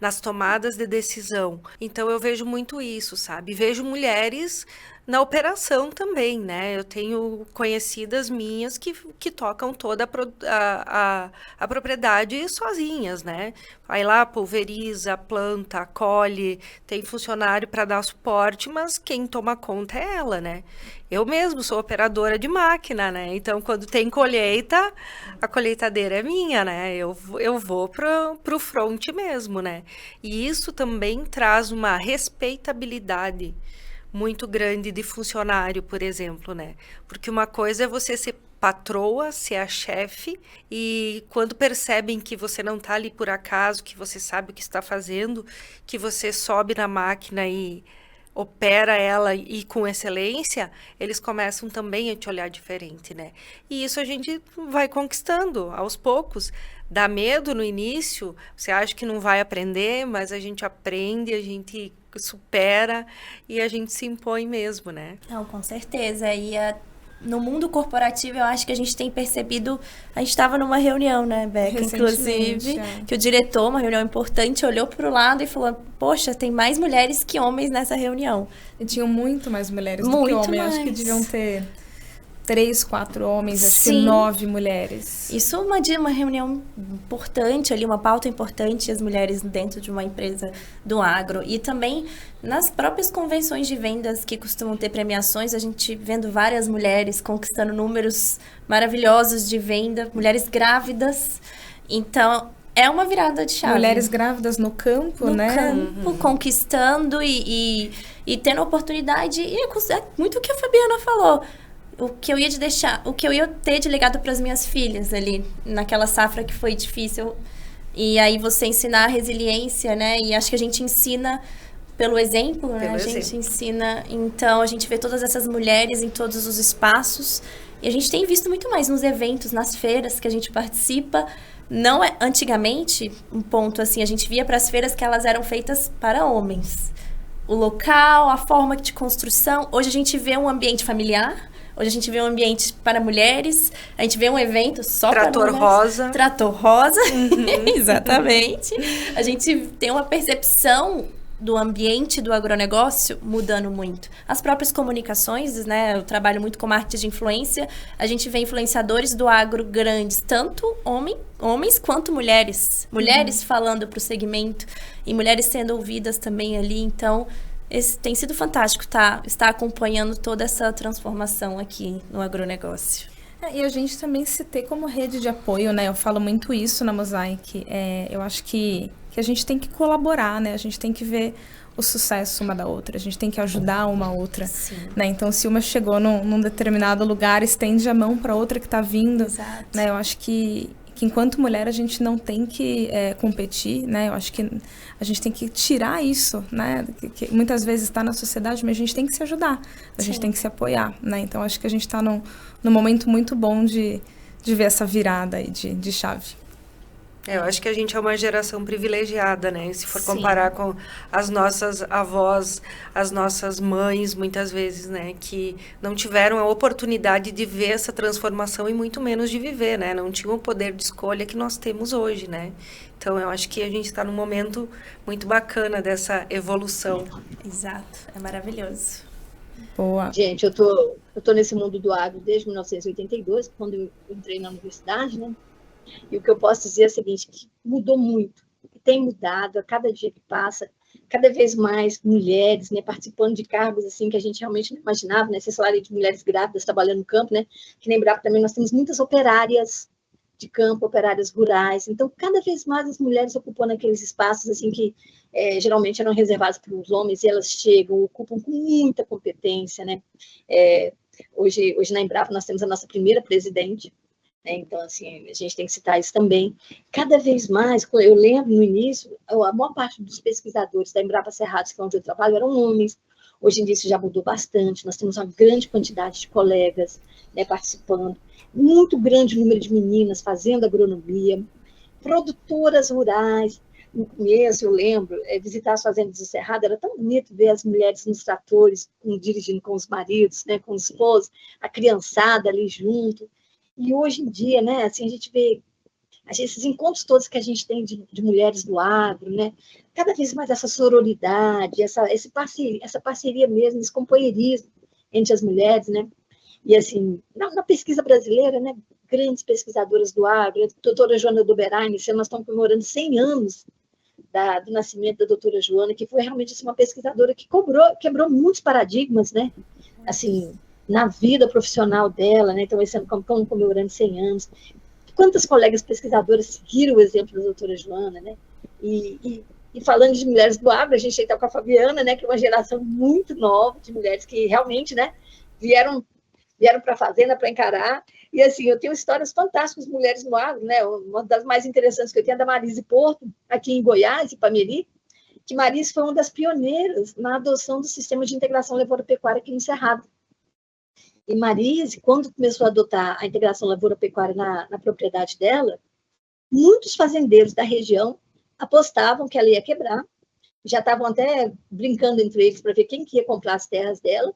nas tomadas de decisão. Então, eu vejo muito isso, sabe? Vejo mulheres na operação também, né? Eu tenho conhecidas minhas que tocam toda a propriedade sozinhas, né? Vai lá, pulveriza, planta, colhe, tem funcionário para dar suporte, mas quem toma conta é ela, né? Eu mesmo sou operadora de máquina, né? Então, quando tem colheita, a colheitadeira é minha, né? Eu vou pro front mesmo, né? E isso também traz uma respeitabilidade muito grande de funcionário, por exemplo, né? Porque uma coisa é você ser patroa, ser a chefe, e quando percebem que você não está ali por acaso, que você sabe o que está fazendo, que você sobe na máquina e opera ela e com excelência, eles começam também a te olhar diferente, né? E isso a gente vai conquistando aos poucos. Dá medo no início, você acha que não vai aprender, mas a gente aprende, a gente supera e a gente se impõe mesmo, né? Não, com certeza. E no mundo corporativo, eu acho que a gente tem percebido... A gente estava numa reunião, né, Beca? Inclusive, que o diretor, uma reunião importante, olhou para o lado e falou, poxa, tem mais mulheres que homens nessa reunião. E tinham muito mais mulheres do que homens. Acho que deviam ter 3, 4 homens, acho que 9 mulheres. Isso é uma reunião importante ali, uma pauta importante, as mulheres dentro de uma empresa do agro. E também nas próprias convenções de vendas que costumam ter premiações, a gente vendo várias mulheres conquistando números maravilhosos de venda, mulheres grávidas. Então, é uma virada de chave. Mulheres grávidas no campo, né? No campo, conquistando e tendo oportunidade. E é muito o que a Fabiana falou. O que eu ia ter de legado para as minhas filhas ali, naquela safra que foi difícil. E aí você ensinar a resiliência, né? E acho que a gente ensina pelo exemplo, né? A gente ensina... Então, a gente vê todas essas mulheres em todos os espaços. E a gente tem visto muito mais nos eventos, nas feiras que a gente participa. Não é... Antigamente, um ponto assim, a gente via para as feiras que elas eram feitas para homens. O local, a forma de construção. Hoje a gente vê um ambiente familiar. Hoje a gente vê um ambiente para mulheres, a gente vê um evento só para mulheres. Trator rosa. Trator rosa, exatamente. A gente tem uma percepção do ambiente do agronegócio mudando muito. As próprias comunicações, né? Eu trabalho muito com marketing de influência. A gente vê influenciadores do agro grandes, tanto homens quanto mulheres. Mulheres falando para o segmento e mulheres sendo ouvidas também ali. Então... tem sido fantástico estar acompanhando toda essa transformação aqui no agronegócio. E a gente também se ter como rede de apoio, né? Eu falo muito isso na Mosaic. Eu acho que a gente tem que colaborar, né? A gente tem que ver o sucesso uma da outra. A gente tem que ajudar uma a outra. Né? Então, se uma chegou num determinado lugar, estende a mão para outra que está vindo. Exato. Né? Eu acho que enquanto mulher a gente não tem que competir, né? Eu acho que a gente tem que tirar isso, né? Que muitas vezes está na sociedade, mas a gente tem que se ajudar, a gente tem que se apoiar, né? Então acho que a gente está num momento muito bom de ver essa virada aí de chave. Eu acho que a gente é uma geração privilegiada, né? Se for Sim. comparar com as nossas avós, as nossas mães, muitas vezes, né? Que não tiveram a oportunidade de ver essa transformação e muito menos de viver, né? Não tinham o poder de escolha que nós temos hoje, né? Então, eu acho que a gente está num momento muito bacana dessa evolução. Exato, é maravilhoso. Boa. Gente, eu tô nesse mundo do agro desde 1982, quando eu entrei na universidade, né? E o que eu posso dizer é o seguinte, que mudou muito, tem mudado a cada dia que passa, cada vez mais mulheres, né, participando de cargos assim que a gente realmente não imaginava, né? Você falaria de mulheres grávidas trabalhando no campo, né? Que lembrava também, nós temos muitas operárias de campo, operárias rurais, então cada vez mais as mulheres ocupando aqueles espaços assim que geralmente eram reservados para os homens, e elas chegam, ocupam com muita competência, né? Hoje na Embrapa nós temos a nossa primeira presidente, né? Então, assim, a gente tem que citar isso também. Cada vez mais, eu lembro no início, a maior parte dos pesquisadores da Embrapa Cerrados, que é onde eu trabalho, eram homens. Hoje em dia isso já mudou bastante, nós temos uma grande quantidade de colegas, né, participando, muito grande número de meninas fazendo agronomia, produtoras rurais. No começo, eu lembro, visitar as fazendas do Cerrado, era tão bonito ver as mulheres nos tratores, dirigindo com os maridos, né, com os esposos, a criançada ali junto. E hoje em dia, né, assim, a gente vê esses encontros todos que a gente tem de mulheres do agro, né, cada vez mais essa sororidade, essa parceria mesmo, esse companheirismo entre as mulheres, né, e assim, na pesquisa brasileira, né, grandes pesquisadoras do agro, a doutora Joana Doberai, nós estamos comemorando 100 anos do nascimento da doutora Joana, que foi realmente assim, uma pesquisadora que quebrou muitos paradigmas, né, assim, na vida profissional dela, né? Então, esse ano estamos comemorando 100 anos. Quantas colegas pesquisadoras seguiram o exemplo da doutora Joana, né? E falando de mulheres do agro, a gente está com a Fabiana, né? Que é uma geração muito nova de mulheres que realmente, né? Vieram para a fazenda para encarar. E, assim, eu tenho histórias fantásticas de mulheres no agro, né? Uma das mais interessantes que eu tenho é da Marise Porto, aqui em Goiás, em Pameri, que Marise foi uma das pioneiras na adoção do sistema de integração lavoura-pecuária aqui no Cerrado. E Marise, quando começou a adotar a integração lavoura-pecuária na propriedade dela, muitos fazendeiros da região apostavam que ela ia quebrar, já estavam até brincando entre eles para ver quem que ia comprar as terras dela,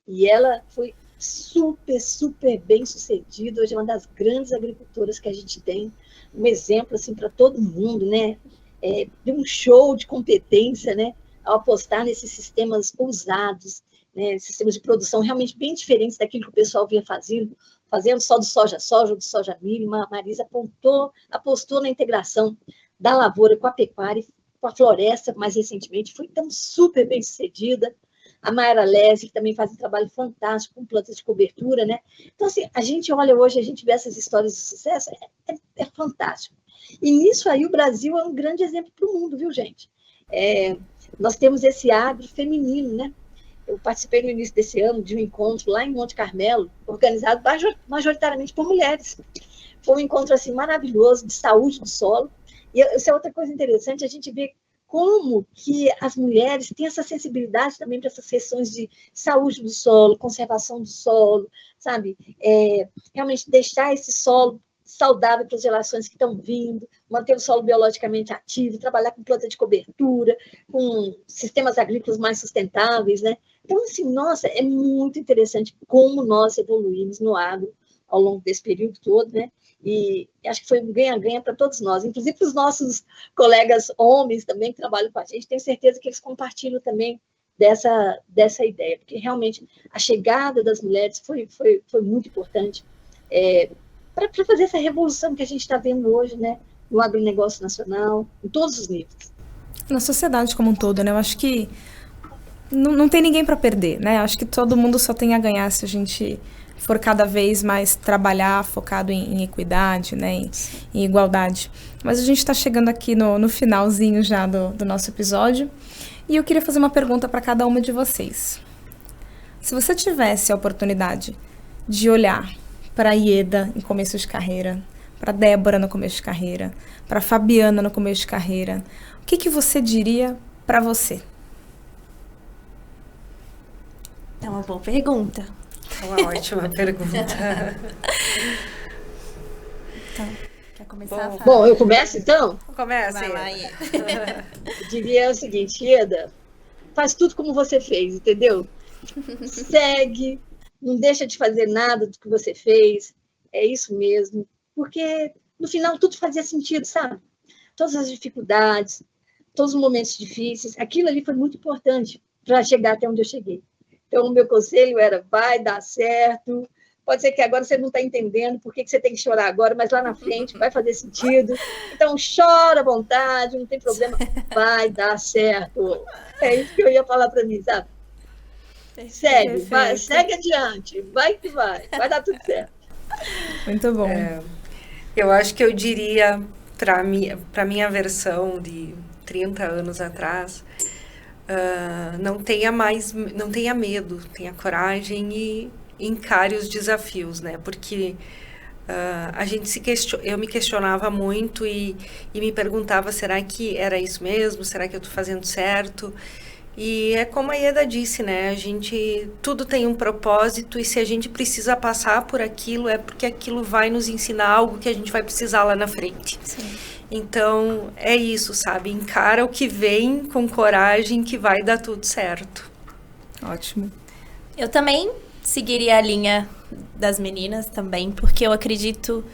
e ela foi super, super bem sucedida, hoje é uma das grandes agricultoras que a gente tem, um exemplo assim, para todo mundo, né? De um show de competência, né? Ao apostar nesses sistemas ousados, né, sistemas de produção realmente bem diferentes daquilo que o pessoal vinha fazendo só do soja, do soja milho. A Marisa apostou na integração da lavoura com a pecuária, com a floresta, mais recentemente, foi tão super bem sucedida. A Mayra Lese, que também faz um trabalho fantástico com plantas de cobertura, né? Então, assim, a gente olha hoje, a gente vê essas histórias de sucesso, é fantástico. E nisso aí o Brasil é um grande exemplo para o mundo, viu, gente? Nós temos esse agro feminino, né? Eu participei no início desse ano de um encontro lá em Monte Carmelo, organizado majoritariamente por mulheres. Foi um encontro assim, maravilhoso de saúde do solo. E essa é outra coisa interessante, a gente vê como que as mulheres têm essa sensibilidade também para essas questões de saúde do solo, conservação do solo, sabe? Realmente deixar esse solo saudável para as gerações que estão vindo, manter o solo biologicamente ativo, trabalhar com planta de cobertura, com sistemas agrícolas mais sustentáveis, né? Então, assim, nossa, é muito interessante como nós evoluímos no agro ao longo desse período todo, né? E acho que foi um ganha-ganha para todos nós, inclusive para os nossos colegas homens também que trabalham com a gente, tenho certeza que eles compartilham também dessa ideia, porque realmente a chegada das mulheres foi muito importante para fazer essa revolução que a gente está vendo hoje, né, no agronegócio nacional, em todos os níveis. Na sociedade como um todo, né? Eu acho que não tem ninguém para perder, né? Eu acho que todo mundo só tem a ganhar se a gente for cada vez mais trabalhar focado em equidade, né, em igualdade. Mas a gente está chegando aqui no finalzinho já do nosso episódio e eu queria fazer uma pergunta para cada uma de vocês. Se você tivesse a oportunidade de olhar para a Ieda em começo de carreira, para a Débora no começo de carreira, para a Fabiana no começo de carreira, o que você diria para você? É uma boa pergunta. Uma ótima pergunta. Então, Quer começar? Bom, eu começo então? Começa. Vai lá, Ieda. Eu diria o seguinte, Ieda, faz tudo como você fez, entendeu? Segue, não deixa de fazer nada do que você fez, é isso mesmo, porque no final tudo fazia sentido, sabe? Todas as dificuldades, todos os momentos difíceis, aquilo ali foi muito importante para chegar até onde eu cheguei. Então, o meu conselho era, vai dar certo, pode ser que agora você não está entendendo por que você tem que chorar agora, mas lá na frente vai fazer sentido. Então, chora à vontade, não tem problema, vai dar certo. É isso que eu ia falar para mim, sabe? Segue, vai, segue adiante, vai que vai dar tudo certo. Muito bom. Eu acho que eu diria, para minha versão de 30 anos atrás, não tenha medo, tenha coragem e encare os desafios, né? Porque eu me questionava muito e me perguntava, será que era isso mesmo? Será que eu estou fazendo certo? E é como a Ieda disse, né? Tudo tem um propósito e se a gente precisa passar por aquilo, é porque aquilo vai nos ensinar algo que a gente vai precisar lá na frente. Sim. Então, é isso, sabe? Encara o que vem com coragem que vai dar tudo certo. Ótimo. Eu também seguiria a linha das meninas também, porque eu acredito...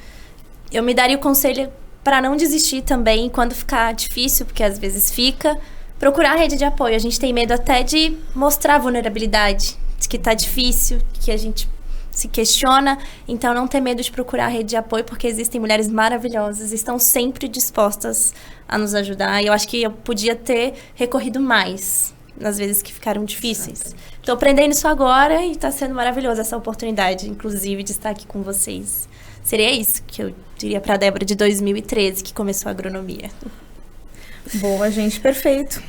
Eu me daria o conselho para não desistir também quando ficar difícil, porque às vezes fica... Procurar a rede de apoio. A gente tem medo até de mostrar a vulnerabilidade, de que tá difícil, que a gente se questiona. Então, não ter medo de procurar a rede de apoio, porque existem mulheres maravilhosas e estão sempre dispostas a nos ajudar. E eu acho que eu podia ter recorrido mais nas vezes que ficaram difíceis. Estou aprendendo isso agora e está sendo maravilhosa essa oportunidade, inclusive, de estar aqui com vocês. Seria isso que eu diria para a Débora de 2013, que começou a agronomia. Boa, gente, perfeito.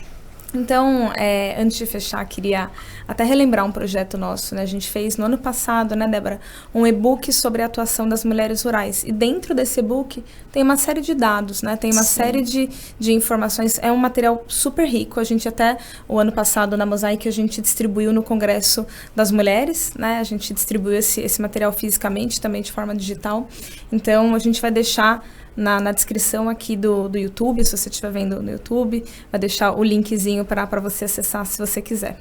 Então, antes de fechar, queria até relembrar um projeto nosso, né? A gente fez no ano passado, né, Débora, um e-book sobre a atuação das mulheres rurais. E dentro desse e-book tem uma série de dados, né? Tem uma série de informações. É um material super rico. A gente até, o ano passado, na Mosaic, a gente distribuiu no Congresso das Mulheres, né? A gente distribuiu esse material fisicamente, também de forma digital. Então, a gente vai deixar... Na descrição aqui do YouTube, se você estiver vendo no YouTube, vai deixar o linkzinho para você acessar se você quiser.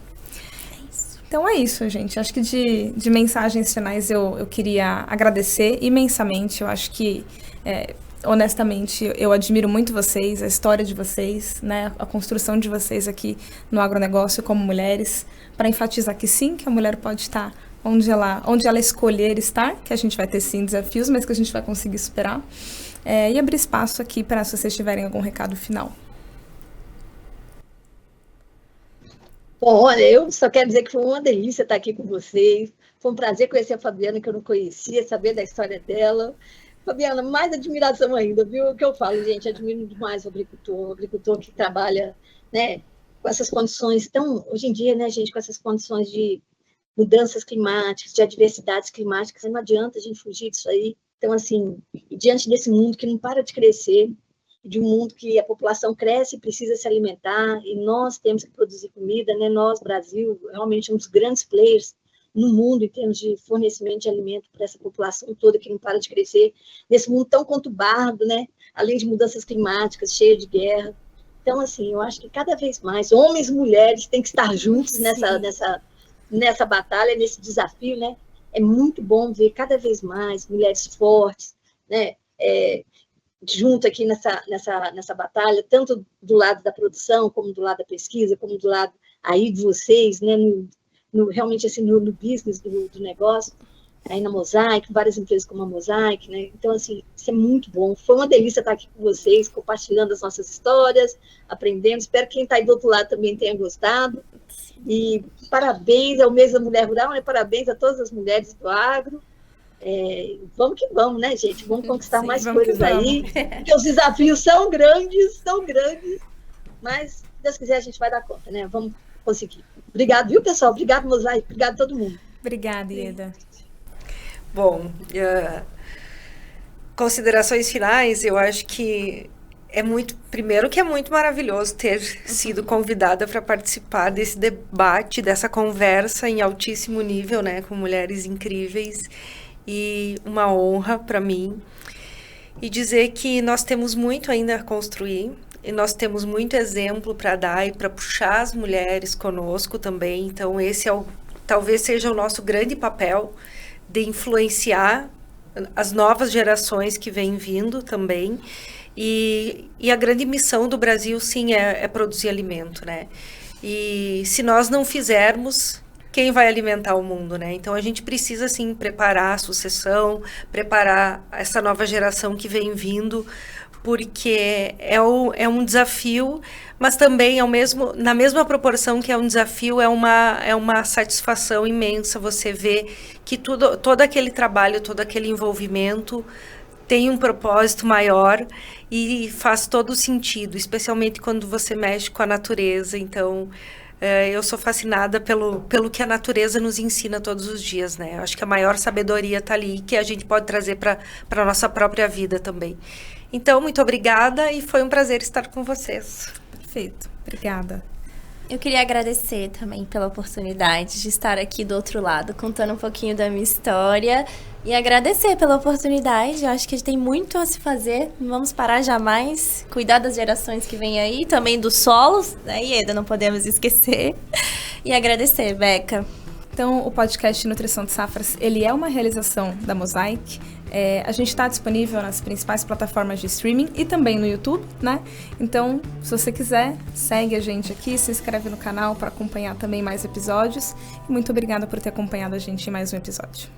Então é isso, gente. Acho que de mensagens finais eu queria agradecer imensamente. Eu acho que, honestamente, eu admiro muito vocês, a história de vocês, né, a construção de vocês aqui no agronegócio como mulheres, para enfatizar que sim, que a mulher pode estar onde ela escolher estar, que a gente vai ter sim desafios, mas que a gente vai conseguir superar. E abrir espaço aqui para se vocês tiverem algum recado final. Bom, olha, eu só quero dizer que foi uma delícia estar aqui com vocês. Foi um prazer conhecer a Fabiana, que eu não conhecia, saber da história dela. Fabiana, mais admiração ainda, viu? O que eu falo, gente, admiro demais o agricultor que trabalha, né, com essas condições tão... Hoje em dia, né, gente, com essas condições de mudanças climáticas, de adversidades climáticas, não adianta a gente fugir disso aí. Então, assim, diante desse mundo que não para de crescer, de um mundo que a população cresce e precisa se alimentar, e nós temos que produzir comida, né? Nós, Brasil, realmente um dos grandes players no mundo em termos de fornecimento de alimento para essa população toda que não para de crescer, nesse mundo tão conturbado, né? Além de mudanças climáticas, cheio de guerra. Então, assim, eu acho que cada vez mais homens e mulheres têm que estar juntos nessa batalha, nesse desafio, né? É muito bom ver cada vez mais mulheres fortes, né, junto aqui nessa batalha, tanto do lado da produção, como do lado da pesquisa, como do lado aí de vocês, né, realmente assim, no business do negócio, aí na Mosaic, várias empresas como a Mosaic, né? Então, assim, isso é muito bom. Foi uma delícia estar aqui com vocês, compartilhando as nossas histórias, aprendendo. Espero que quem está aí do outro lado também tenha gostado. E parabéns ao mês da Mulher Rural, né? Parabéns a todas as mulheres do agro. Vamos que vamos, né, gente? Vamos conquistar mais coisas aí, porque os desafios são grandes, mas, se Deus quiser, a gente vai dar conta, né? Vamos conseguir. Obrigado, viu, pessoal? Obrigado, Mosaic. Obrigado a todo mundo. Obrigada, Ieda. Bom, considerações finais, eu acho que primeiro que é muito maravilhoso ter sido convidada para participar desse debate, dessa conversa em altíssimo nível, né, com mulheres incríveis, e uma honra para mim. e dizer que nós temos muito ainda a construir, e nós temos muito exemplo para dar e para puxar as mulheres conosco também. Então, esse talvez seja o nosso grande papel de influenciar as novas gerações que vêm vindo também. E a grande missão do Brasil, sim, é produzir alimento, né? E se nós não fizermos, quem vai alimentar o mundo, né? Então, a gente precisa, sim, preparar a sucessão, preparar essa nova geração que vem vindo, porque é um desafio, mas também na mesma proporção que é um desafio, é uma satisfação imensa você ver que todo aquele trabalho, todo aquele envolvimento tem um propósito maior e faz todo sentido, especialmente quando você mexe com a natureza. Então, eu sou fascinada pelo que a natureza nos ensina todos os dias, né? Eu acho que a maior sabedoria está ali, que a gente pode trazer para a nossa própria vida também. Então, muito obrigada e foi um prazer estar com vocês. Perfeito, obrigada. Eu queria agradecer também pela oportunidade de estar aqui do outro lado, contando um pouquinho da minha história. E agradecer pela oportunidade. Eu acho que a gente tem muito a se fazer. Não vamos parar jamais. Cuidar das gerações que vêm aí. Também dos solos, né, Ieda? Não podemos esquecer. E agradecer, Beca. Então, o podcast Nutrição de Safras, ele é uma realização da Mosaic. A gente está disponível nas principais plataformas de streaming e também no YouTube, né? Então, se você quiser, segue a gente aqui, se inscreve no canal para acompanhar também mais episódios. E muito obrigada por ter acompanhado a gente em mais um episódio.